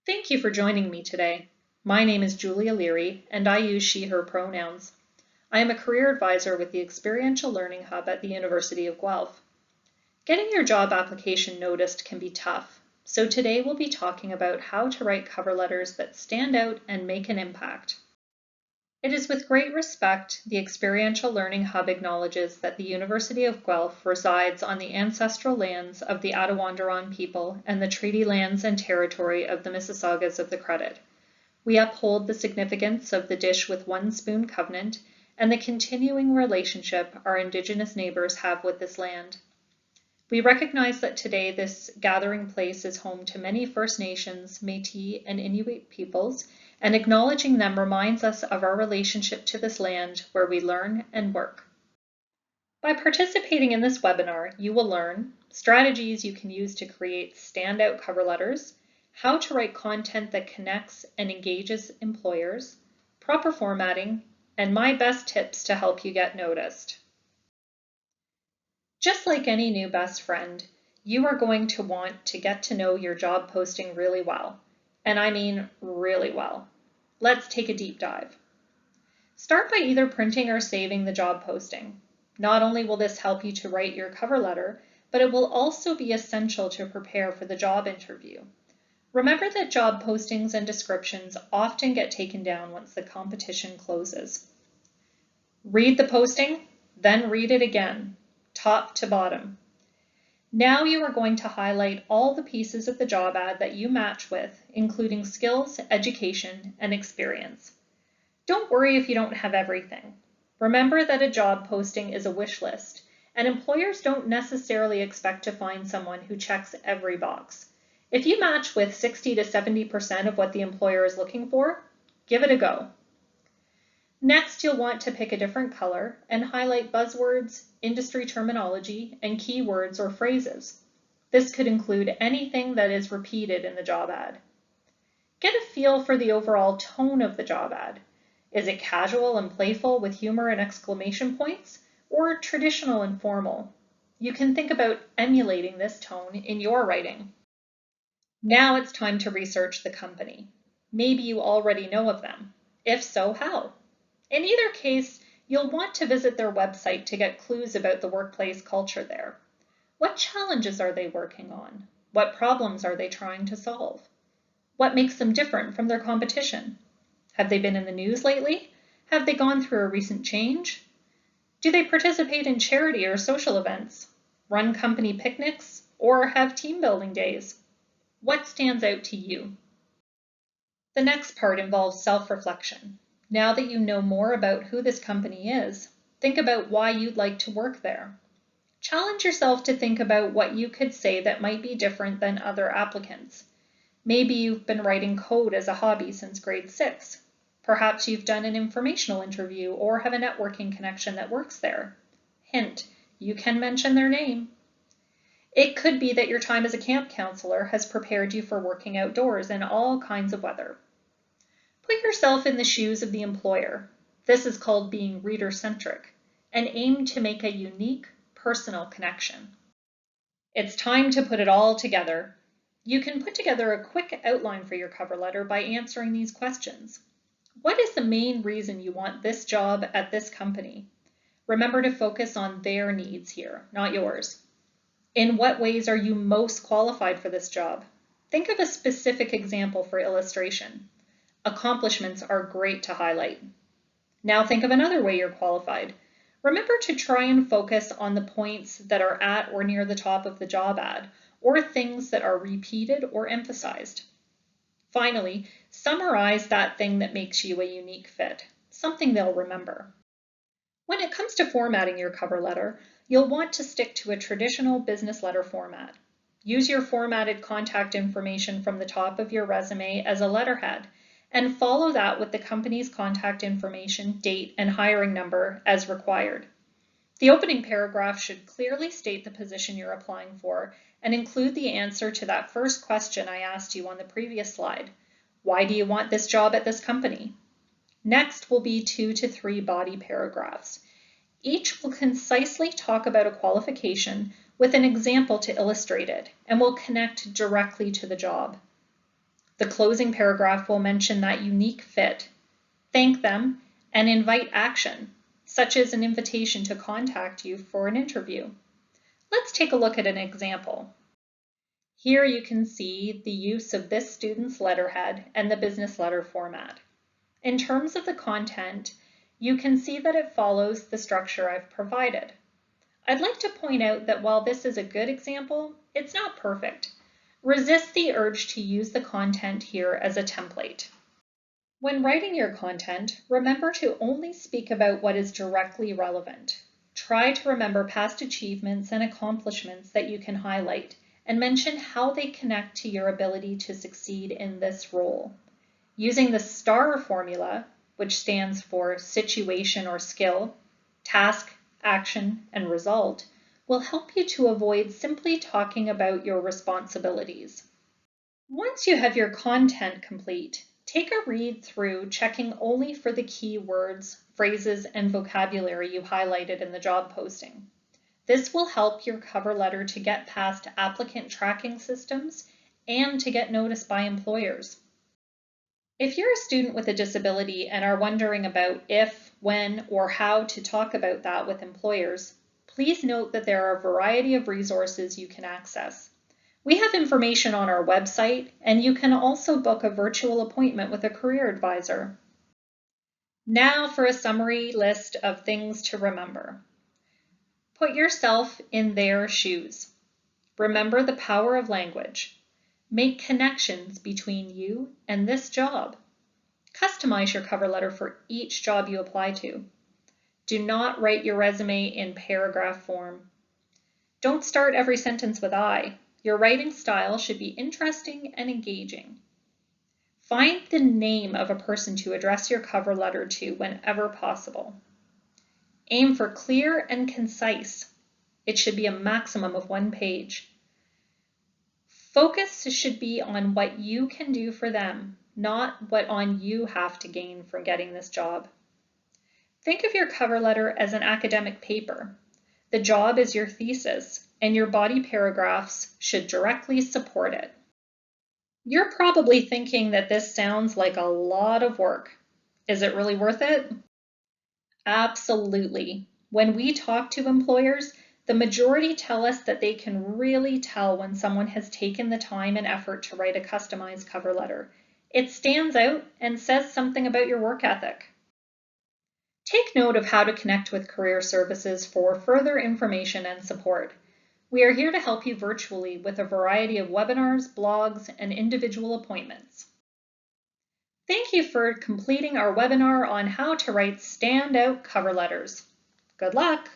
Thank you for joining me today. My name is Julia Leary, and I use she/her pronouns. I am a career advisor with the Experiential Learning Hub at the University of Guelph. Getting your job application noticed can be tough, so today we'll be talking about how to write cover letters that stand out and make an impact. It is with great respect the Experiential Learning Hub acknowledges that the University of Guelph resides on the ancestral lands of the Attawandaron people and the treaty lands and territory of the Mississaugas of the Credit. We uphold the significance of the dish with one spoon covenant and the continuing relationship our Indigenous neighbors have with this land. We recognize that today this gathering place is home to many First Nations, Métis, and Inuit peoples, and acknowledging them reminds us of our relationship to this land where we learn and work. By participating in this webinar, you will learn strategies you can use to create standout cover letters, how to write content that connects and engages employers, proper formatting, and my best tips to help you get noticed. Just like any new best friend, you are going to want to get to know your job posting really well. And I mean really well. Let's take a deep dive. Start by either printing or saving the job posting. Not only will this help you to write your cover letter, but it will also be essential to prepare for the job interview. Remember that job postings and descriptions often get taken down once the competition closes. Read the posting, then read it again, top to bottom. Now you are going to highlight all the pieces of the job ad that you match with, including skills, education, and experience. Don't worry if you don't have everything. Remember that a job posting is a wish list, and employers don't necessarily expect to find someone who checks every box. If you match with 60 to 70% of what the employer is looking for, give it a go. Next, you'll want to pick a different color and highlight buzzwords, industry terminology, and keywords or phrases. This could include anything that is repeated in the job ad. Get a feel for the overall tone of the job ad. Is it casual and playful with humor and exclamation points, or traditional and formal? You can think about emulating this tone in your writing. Now it's time to research the company. Maybe you already know of them. If so, how? In either case, you'll want to visit their website to get clues about the workplace culture there. What challenges are they working on? What problems are they trying to solve? What makes them different from their competition? Have they been in the news lately? Have they gone through a recent change? Do they participate in charity or social events, run company picnics, or have team building days? What stands out to you? The next part involves self-reflection. Now that you know more about who this company is, think about why you'd like to work there. Challenge yourself to think about what you could say that might be different than other applicants. Maybe you've been writing code as a hobby since grade 6. Perhaps you've done an informational interview or have a networking connection that works there. Hint, you can mention their name. It could be that your time as a camp counselor has prepared you for working outdoors in all kinds of weather. Put yourself in the shoes of the employer. This is called being reader-centric, and aim to make a unique, personal connection. It's time to put it all together. You can put together a quick outline for your cover letter by answering these questions. What is the main reason you want this job at this company? Remember to focus on their needs here, not yours. In what ways are you most qualified for this job? Think of a specific example for illustration. Accomplishments are great to highlight. Now think of another way you're qualified. Remember to try and focus on the points that are at or near the top of the job ad, or things that are repeated or emphasized. Finally, summarize that thing that makes you a unique fit, something they'll remember. When it comes to formatting your cover letter, you'll want to stick to a traditional business letter format. Use your formatted contact information from the top of your resume as a letterhead, and follow that with the company's contact information, date, and hiring number as required. The opening paragraph should clearly state the position you're applying for and include the answer to that first question I asked you on the previous slide. Why do you want this job at this company? Next will be 2 to 3 body paragraphs. Each will concisely talk about a qualification with an example to illustrate it and will connect directly to the job. The closing paragraph will mention that unique fit, thank them, and invite action, such as an invitation to contact you for an interview. Let's take a look at an example. Here you can see the use of this student's letterhead and the business letter format. In terms of the content, you can see that it follows the structure I've provided. I'd like to point out that while this is a good example, it's not perfect. Resist the urge to use the content here as a template. When writing your content, remember to only speak about what is directly relevant. Try to remember past achievements and accomplishments that you can highlight, and mention how they connect to your ability to succeed in this role. Using the STAR formula, which stands for situation or skill, task, action, and result, will help you to avoid simply talking about your responsibilities. Once you have your content complete, take a read through, checking only for the key words, phrases, and vocabulary you highlighted in the job posting. This will help your cover letter to get past applicant tracking systems and to get noticed by employers. If you're a student with a disability and are wondering about if, when, or how to talk about that with employers, please note that there are a variety of resources you can access. We have information on our website, and you can also book a virtual appointment with a career advisor. Now for a summary list of things to remember. Put yourself in their shoes. Remember the power of language. Make connections between you and this job. Customize your cover letter for each job you apply to. Do not write your resume in paragraph form. Don't start every sentence with I. Your writing style should be interesting and engaging. Find the name of a person to address your cover letter to whenever possible. Aim for clear and concise. It should be a maximum of 1 page. Focus should be on what you can do for them, not what on you have to gain from getting this job. Think of your cover letter as an academic paper. The job is your thesis, and your body paragraphs should directly support it. You're probably thinking that this sounds like a lot of work. Is it really worth it? Absolutely. When we talk to employers, the majority tell us that they can really tell when someone has taken the time and effort to write a customized cover letter. It stands out and says something about your work ethic. Take note of how to connect with Career Services for further information and support. We are here to help you virtually with a variety of webinars, blogs, and individual appointments. Thank you for completing our webinar on how to write standout cover letters. Good luck!